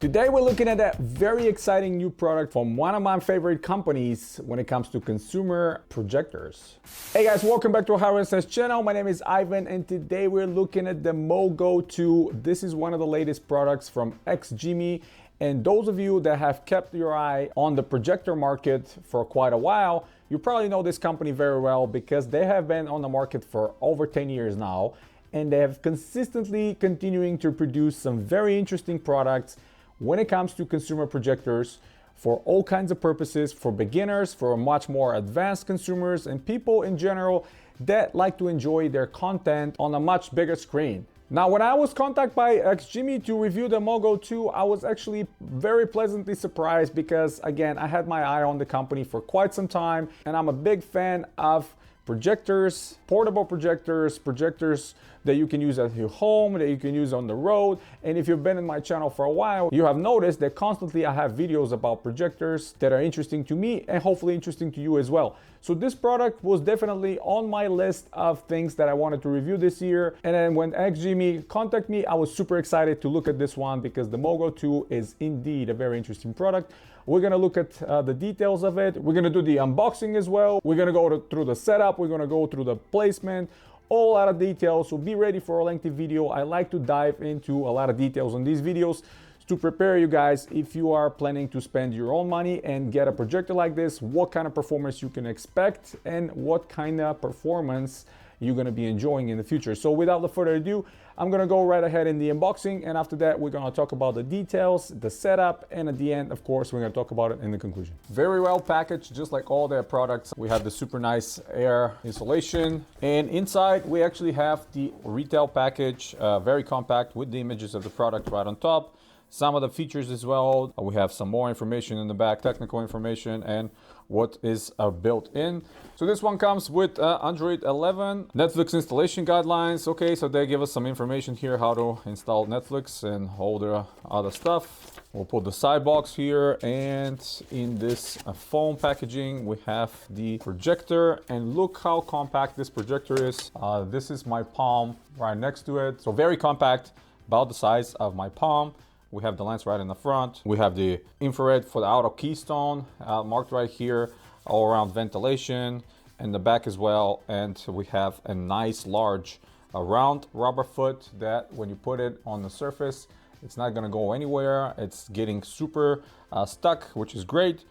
Today we're looking at a very exciting new product from one of my favorite companies when it comes to consumer projectors. Hey guys, welcome back to our Hardware Sense channel. My name is Ivan and today we're looking at the MoGo2. This is one of the latest products from XGIMI. And those of you that have kept your eye on the projector market for quite a while, you probably know this company very well because they have been on the market for over 10 years now. And they have consistently continuing to produce some very interesting products when it comes to consumer projectors for all kinds of purposes, for beginners, for much more advanced consumers, and people in general that like to enjoy their content on a much bigger screen. Now, when I was contacted by XGIMI to review the MoGo2, I was actually very pleasantly surprised because, again, I had my eye on the company for quite some time, and I'm a big fan of projectors, portable projectors, projectors that you can use at your home, that you can use on the road. And if you've been in my channel for a while, you have noticed that constantly I have videos about projectors that are interesting to me and hopefully interesting to you as well. So this product was definitely on my list of things that I wanted to review this year. And then when XGIMI contacted me, I was super excited to look at this one because the MoGo2 is indeed a very interesting product. We're gonna look at the details of it. We're gonna do the unboxing as well. We're gonna go through the setup. We're gonna go through the placement, a lot of details. So be ready for a lengthy video. I like to dive into a lot of details on these videos to prepare you guys if you are planning to spend your own money and get a projector like this, what kind of performance you can expect and what kind of performance you're gonna be enjoying in the future. So without further ado, I'm gonna go right ahead in the unboxing, and after that, we're gonna talk about the details, the setup, and at the end, of course, we're gonna talk about it in the conclusion. Very well packaged, just like all their products. We have the super nice air insulation, and inside we actually have the retail package, very compact with the images of the product right on top. Some of the features as well. We have some more information in the back, technical information, and what is built in. So this one comes with Android 11, Netflix installation guidelines. Okay, so they give us some information here how to install Netflix and all the other stuff. We'll put the side box here, and in this foam packaging we have the projector, and look how compact this projector is. This is my palm right next to it, so very compact, about the size of my palm. We have the lens right in the front. We have the infrared for the outer keystone marked right here, all around ventilation, and the back as well. And we have a nice large round rubber foot that when you put it on the surface, it's not gonna go anywhere. It's getting super stuck, which is great.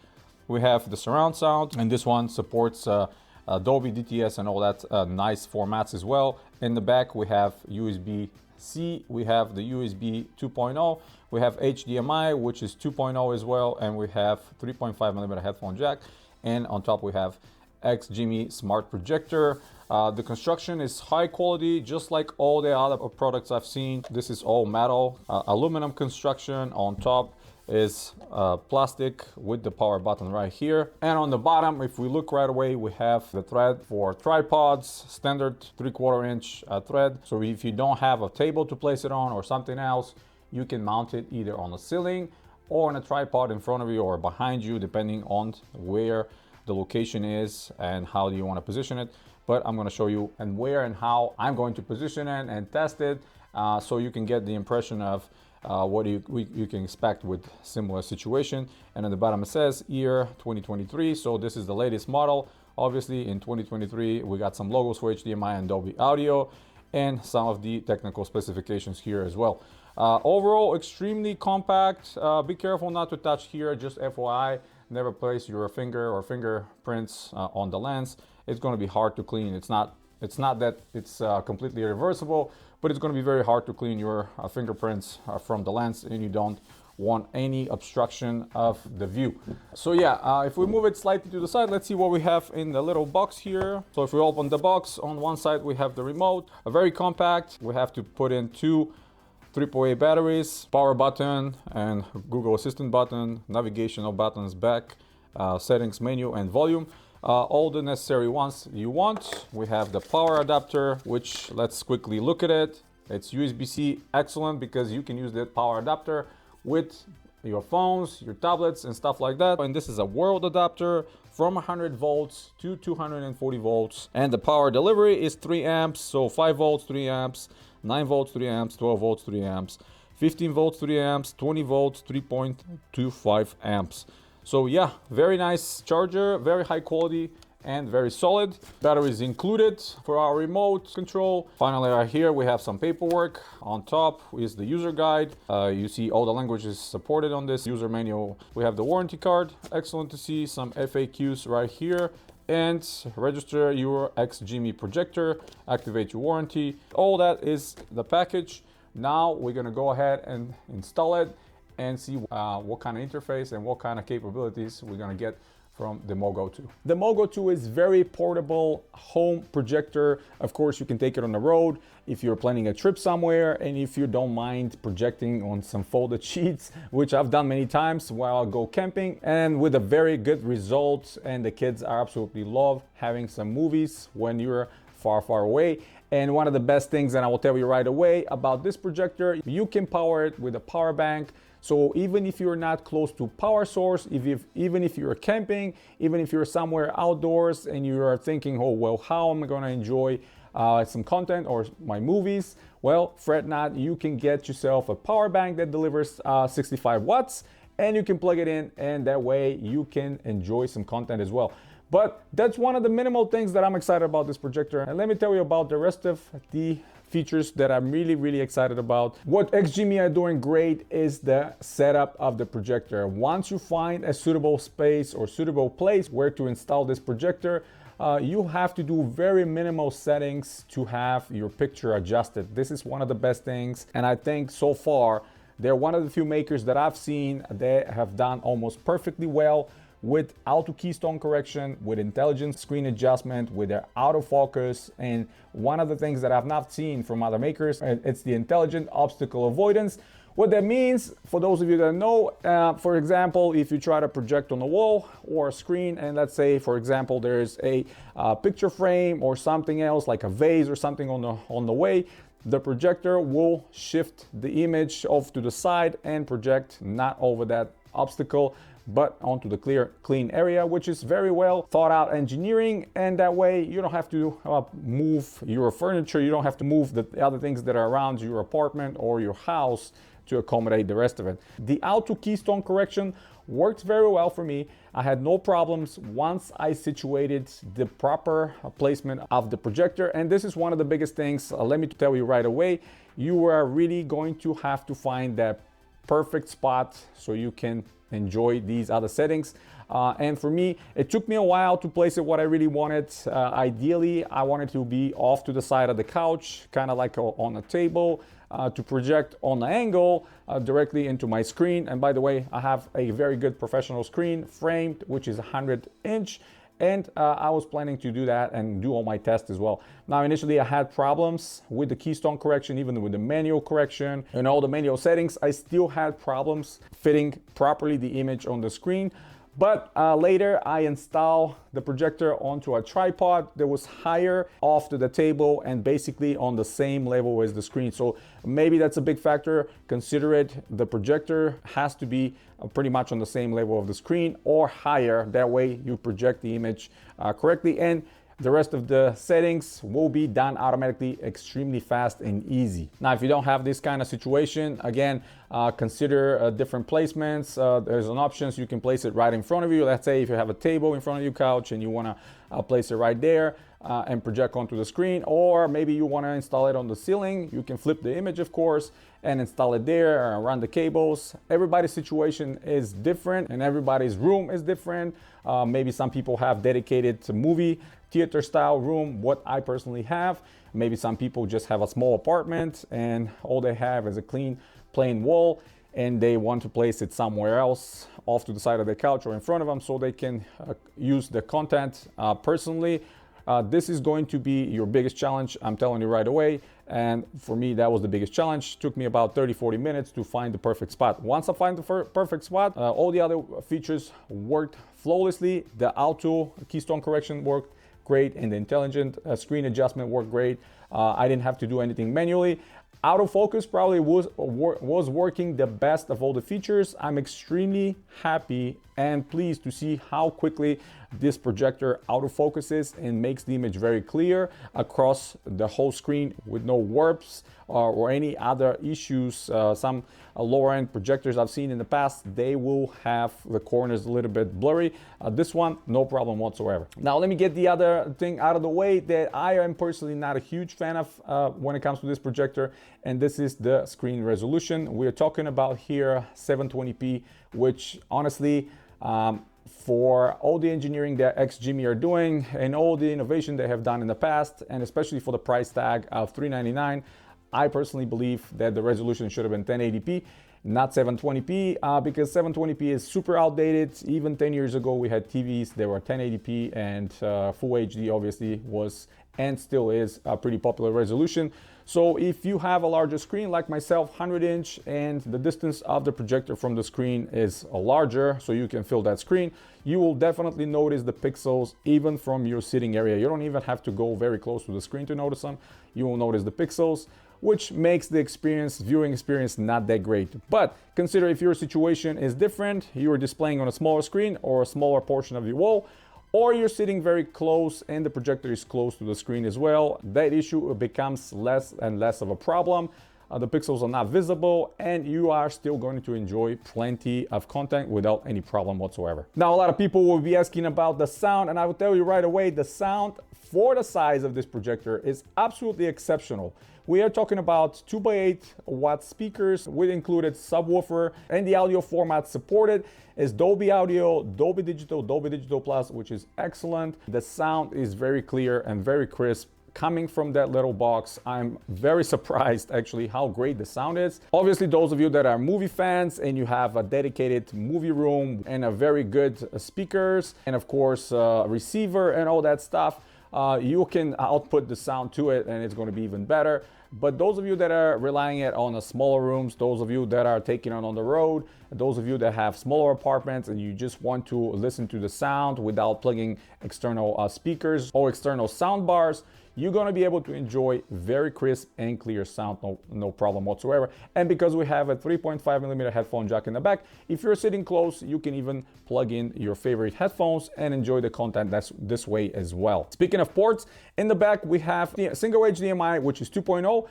We have the surround sound, and this one supports Dolby DTS and all that nice formats as well. In the back, we have USB-C, we have the USB 2.0, we have HDMI, which is 2.0 as well, and we have 3.5mm headphone jack, and on top we have XGIMI smart projector. The construction is high quality, just like all the other products I've seen. This is all metal, aluminum construction. On top is plastic with the power button right here, and on the bottom, if we look right away, we have the thread for tripods, standard 3/4 inch thread. So if you don't have a table to place it on or something else, you can mount it either on the ceiling or on a tripod in front of you or behind you, depending on where the location is and how do you want to position it. But I'm going to show you and where and how I'm going to position it and test it, so you can get the impression of what you can expect with similar situation. And at the bottom it says year 2023, so this is the latest model. Obviously in 2023 we got some logos for HDMI and Dolby Audio and some of the technical specifications here as well. Overall extremely compact. Be careful not to touch here, just FYI. Never place your finger or fingerprints on the lens. It's going to be hard to clean. It's not that it's completely reversible, but it's going to be very hard to clean your fingerprints from the lens, and you don't want any obstruction of the view. So yeah, if we move it slightly to the side, let's see what we have in the little box here. So if we open the box, on one side we have the remote, very compact. We have to put in two AAA batteries, power button and Google Assistant button, navigational buttons back, settings menu and volume. All the necessary ones you want. We have the power adapter, which let's quickly look at it. It's USB-C, excellent, because you can use that power adapter with your phones, your tablets and stuff like that. And this is a world adapter from 100 volts to 240 volts. And the power delivery is 3 amps, so 5 volts, 3 amps, 9 volts, 3 amps, 12 volts, 3 amps, 15 volts 3 amps, 20 volts 3.25 amps. So yeah, very nice charger, very high quality and very solid. Battery is included for our remote control. Finally, right here we have some paperwork. On top is the user guide. You see all the languages supported on this user manual. We have the warranty card, excellent to see. Some FAQs right here, and register your XGIMI projector, activate your warranty. All that is the package. Now we're gonna go ahead and install it and see what kind of interface and what kind of capabilities we're gonna get from the MoGo2. The MoGo2 is very portable home projector. Of course, you can take it on the road if you're planning a trip somewhere, and if you don't mind projecting on some folded sheets, which I've done many times while I go camping, and with a very good result. And the kids are absolutely love having some movies when you're far, far away. And one of the best things, and I will tell you right away about this projector, you can power it with a power bank. So even if you're not close to power source, even if you're camping, even if you're somewhere outdoors and you are thinking, oh, well, how am I gonna enjoy some content or my movies? Well, fret not, you can get yourself a power bank that delivers 65 watts, and you can plug it in, and that way you can enjoy some content as well. But that's one of the minimal things that I'm excited about this projector. And let me tell you about the rest of the features that I'm really, really excited about. What XGIMI are doing great is the setup of the projector. Once you find a suitable space or suitable place where to install this projector, you have to do very minimal settings to have your picture adjusted. This is one of the best things, and I think so far they're one of the few makers that I've seen that have done almost perfectly well with auto keystone correction, with intelligent screen adjustment, with their autofocus. And one of the things that I've not seen from other makers, it's the intelligent obstacle avoidance. What that means, for those of you that know, for example, if you try to project on a wall or a screen, and let's say, for example, there's a picture frame or something else like a vase or something on the way, the projector will shift the image off to the side and project not over that obstacle, but onto the clean area, which is very well thought out engineering. And that way you don't have to move your furniture, you don't have to move the other things that are around your apartment or your house to accommodate the rest of it. The auto keystone correction worked very well for me. I had no problems once I situated the proper placement of the projector. And this is one of the biggest things, let me tell you right away, you are really going to have to find that perfect spot so you can enjoy these other settings. And for me, it took me a while to place it what I really wanted. Ideally, I wanted to be off to the side of the couch, kind of like on a table, to project on the angle directly into my screen. And by the way, I have a very good professional screen framed, which is 100-inch. And I was planning to do that and do all my tests as well. Now, initially I had problems with the keystone correction, even with the manual correction and all the manual settings. I still had problems fitting properly the image on the screen. But later I installed the projector onto a tripod that was higher off to the table and basically on the same level as the screen. So maybe that's a big factor. Consider it, the projector has to be pretty much on the same level of the screen or higher. That way you project the image correctly, and the rest of the settings will be done automatically, extremely fast and easy. Now, if you don't have this kind of situation, again, consider different placements. There's an option, so you can place it right in front of you. Let's say if you have a table in front of your couch and you want to place it right there and project onto the screen, or maybe you want to install it on the ceiling. You can flip the image, of course, and install it there, run the cables. Everybody's situation is different and everybody's room is different. Maybe some people have dedicated to movie theater style room, what I personally have. Maybe some people just have a small apartment and all they have is a clean plain wall, and they want to place it somewhere else off to the side of the couch or in front of them so they can use the content personally. This is going to be your biggest challenge, I'm telling you right away. And for me, that was the biggest challenge. It took me about 30-40 minutes to find the perfect spot. Once I find the perfect spot, all the other features worked flawlessly. The auto keystone correction worked great, and the intelligent screen adjustment worked great. I didn't have to do anything manually. Autofocus probably was working the best of all the features. I'm extremely happy and pleased to see how quickly this projector autofocuses and makes the image very clear across the whole screen with no warps or any other issues. Some lower end projectors I've seen in the past, they will have the corners a little bit blurry. This one, no problem whatsoever. Now let me get the other thing out of the way that I am personally not a huge fan of when it comes to this projector, and this is the screen resolution. We're talking about here 720p, which honestly, for all the engineering that XGIMI are doing and all the innovation they have done in the past, and especially for the price tag of $399, I personally believe that the resolution should have been 1080p, not 720p, because 720p is super outdated. Even 10 years ago, we had TVs that were 1080p, and Full HD obviously was and still is a pretty popular resolution. So if you have a larger screen like myself, 100-inch, and the distance of the projector from the screen is larger, so you can fill that screen, you will definitely notice the pixels even from your sitting area. You don't even have to go very close to the screen to notice them. You will notice the pixels, which makes the viewing experience not that great. But consider if your situation is different, you are displaying on a smaller screen or a smaller portion of the wall, or you're sitting very close and the projector is close to the screen as well, that issue becomes less and less of a problem. The pixels are not visible and you are still going to enjoy plenty of content without any problem whatsoever. Now, a lot of people will be asking about the sound, and I will tell you right away, the sound for the size of this projector is absolutely exceptional. We are talking about 2x8 watt speakers with included subwoofer, and the audio format supported is Dolby Audio, Dolby Digital, Dolby Digital Plus, which is excellent. The sound is very clear and very crisp coming from that little box. I'm very surprised actually how great the sound is. Obviously, those of you that are movie fans and you have a dedicated movie room and a very good speakers and of course receiver and all that stuff, you can output the sound to it and it's going to be even better. But those of you that are relying it on the smaller rooms, those of you that are taking it on the road, those of you that have smaller apartments and you just want to listen to the sound without plugging external speakers or external sound bars, you're going to be able to enjoy very crisp and clear sound, no problem whatsoever. And because we have a 3.5mm headphone jack in the back, if you're sitting close, you can even plug in your favorite headphones and enjoy the content that's this way as well. Speaking of ports, in the back we have the single HDMI, which is 2.0,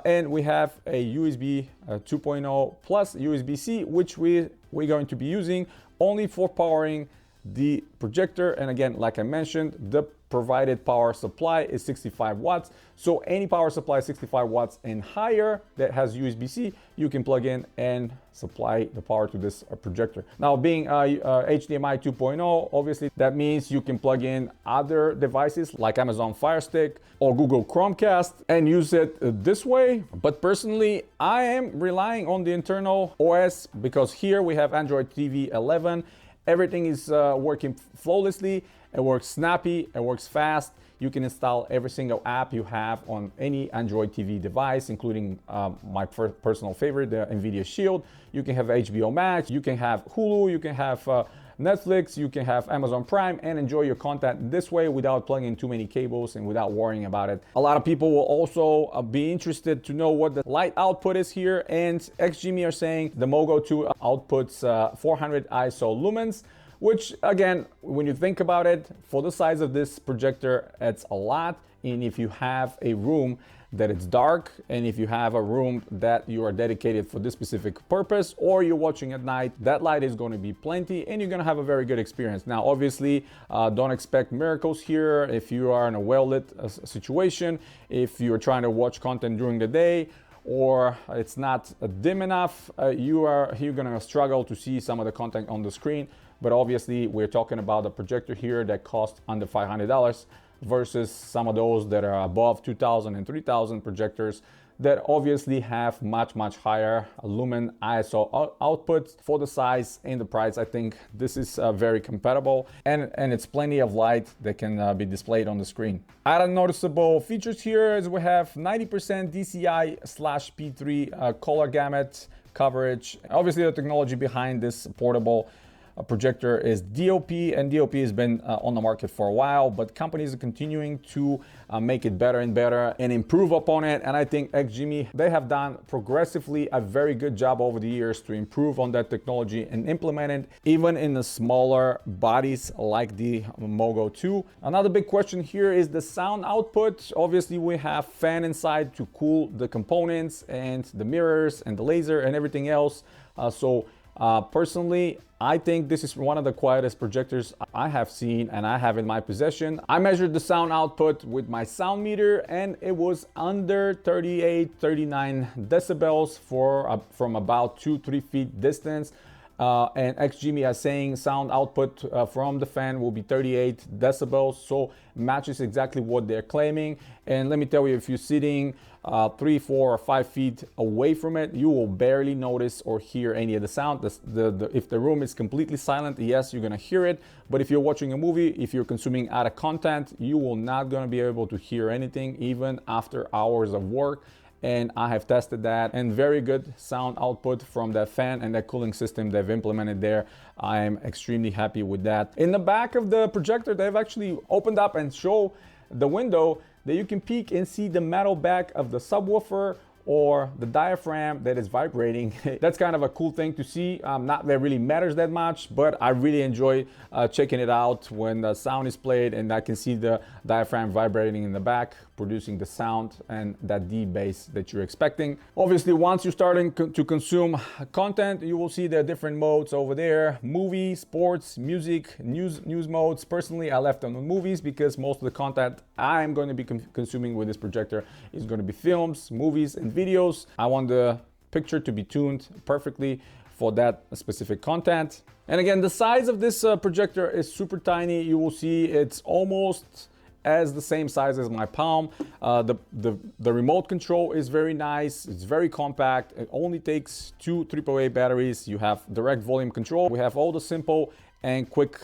and we have a USB 2.0 plus USB-C, which we're going to be using only for powering the projector. And again, like I mentioned, the provided power supply is 65 watts. So any power supply 65 watts and higher that has USB-C, you can plug in and supply the power to this projector. Now, being HDMI 2.0, obviously that means you can plug in other devices like Amazon Fire Stick or Google Chromecast and use it this way. But personally, I am relying on the internal OS because here we have Android TV 11. Everything is working flawlessly. It works snappy, it works fast. You can install every single app you have on any Android TV device, including my personal favorite, the NVIDIA Shield. You can have HBO Max, you can have Hulu, you can have Netflix, you can have Amazon Prime, and enjoy your content this way without plugging in too many cables and without worrying about it. A lot of people will also be interested to know what the light output is here, and XGIMI are saying the MoGo2 outputs 400 ISO lumens, which again, when you think about it, for the size of this projector, it's a lot. And if you have a room that it's dark, and if you have a room that you are dedicated for this specific purpose, or you're watching at night, that light is going to be plenty and you're going to have a very good experience. Now, obviously, don't expect miracles here. If you are in a well-lit situation, if you're trying to watch content during the day, or it's not dim enough, you're going to struggle to see some of the content on the screen. But obviously, we're talking about a projector here that costs under $500 versus some of those that are above $2,000 and $3,000 projectors that obviously have much higher lumen ISO outputs. For the size and the price, I think this is very compatible, and it's plenty of light that can be displayed on the screen. Other noticeable features here is we have 90% DCI/P3 color gamut coverage. Obviously, the technology behind this portable projector is DOP, and DOP has been on the market for a while, but companies are continuing to make it better and better and improve upon it. And I think XGIMI, they have done progressively a very good job over the years to improve on that technology and implement it even in the smaller bodies like the MoGo2. Another big question here is the sound output. Obviously we have fan inside to cool the components and the mirrors and the laser and everything else. Personally, I think this is one of the quietest projectors I have seen and I have in my possession. I measured the sound output with my sound meter and it was under 38-39 decibels from about 2-3 feet distance. And XGIMI is saying sound output from the fan will be 38 decibels, so matches exactly what they're claiming. And let me tell you, if you're sitting 3, 4, or 5 feet away from it, you will barely notice or hear any of the sound. If the room is completely silent, yes, you're gonna hear it. But if you're watching a movie, if you're consuming other content, you will not gonna be able to hear anything even after hours of work. And I have tested that, and very good sound output from that fan and that cooling system they've implemented there. I am extremely happy with that. In the back of the projector, they've actually opened up and show the window that you can peek and see the metal back of the subwoofer or the diaphragm that is vibrating. That's kind of a cool thing to see. Not that really matters that much, but I really enjoy checking it out when the sound is played and I can see the diaphragm vibrating in the back, producing the sound and that deep bass that you're expecting. Obviously, once you're starting to consume content, you will see the different modes over there: movie, sports, music, news modes. Personally, I left them on movies because most of the content I'm going to be consuming with this projector is going to be films, movies, and videos. I want the picture to be tuned perfectly for that specific content. And again, the size of this projector is super tiny. You will see it's almost as the same size as my palm. The remote control is very nice. It's very compact. It only takes 2 AAA batteries. You have direct volume control. We have all the simple and quick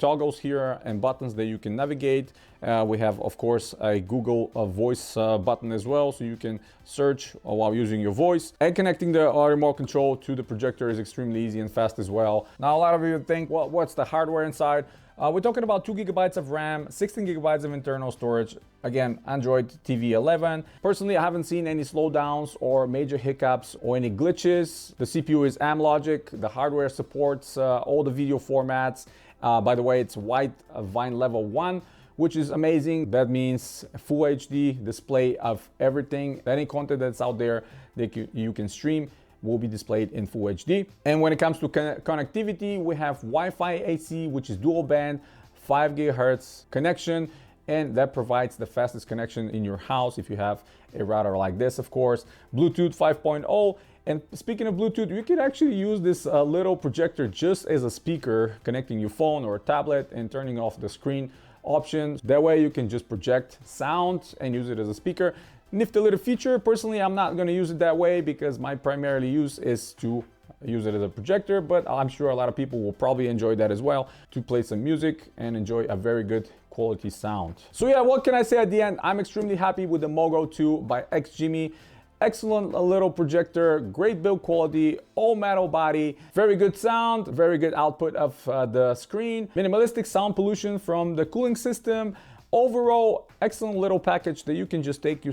toggles here and buttons that you can navigate. We have, of course, a Google voice button as well, so you can search while using your voice. And connecting the remote control to the projector is extremely easy and fast as well. Now, a lot of you think, well, what's the hardware inside? We're talking about 2 GB of RAM, 16 GB of internal storage. Again, Android TV 11. Personally, I haven't seen any slowdowns or major hiccups or any glitches. The CPU is Amlogic. The hardware supports all the video formats. By the way, it's white Vine level 1, which is amazing. That means full HD display of everything. Any content that's out there that you can stream will be displayed in full HD. And when it comes to connectivity, we have Wi-Fi AC, which is dual band, 5 GHz connection, and that provides the fastest connection in your house if you have a router like this, of course. Bluetooth 5.0. And speaking of Bluetooth, you can actually use this little projector just as a speaker, connecting your phone or a tablet and turning off the screen option. That way you can just project sound and use it as a speaker. Nifty little feature. Personally, I'm not going to use it that way because my primary use is to use it as a projector, but I'm sure a lot of people will probably enjoy that as well, to play some music and enjoy a very good quality sound. So yeah, what can I say at the end? I'm extremely happy with the MoGo2 by XGIMI. Excellent little projector, great build quality, all metal body, very good sound, very good output of the screen, minimalistic sound pollution from the cooling system. Overall, excellent little package that you can just take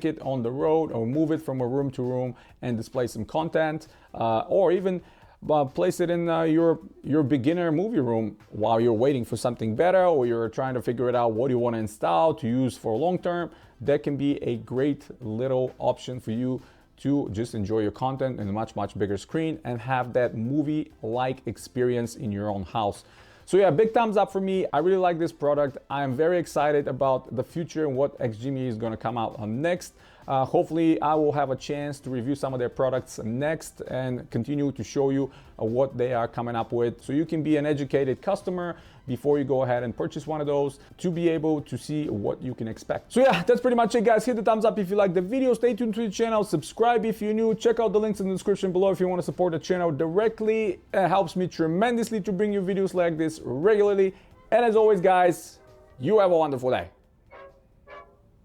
it on the road or move it from a room to room and display some content, or even place it in your beginner movie room while you're waiting for something better, or you're trying to figure it out what you want to install to use for long term. That can be a great little option for you to just enjoy your content in a much bigger screen and have that movie-like experience in your own house. So yeah, big thumbs up for me. I really like this product. I am very excited about the future and what XGIMI is going to come out on next. Hopefully I will have a chance to review some of their products next and continue to show you what they are coming up with, so you can be an educated customer before you go ahead and purchase one of those, to be able to see what you can expect. So yeah, that's pretty much it, guys. Hit the thumbs up if you like the video. Stay tuned to the channel. Subscribe if you're new. Check out the links in the description below if you want to support the channel directly. It helps me tremendously to bring you videos like this regularly. And as always, guys, you have a wonderful day.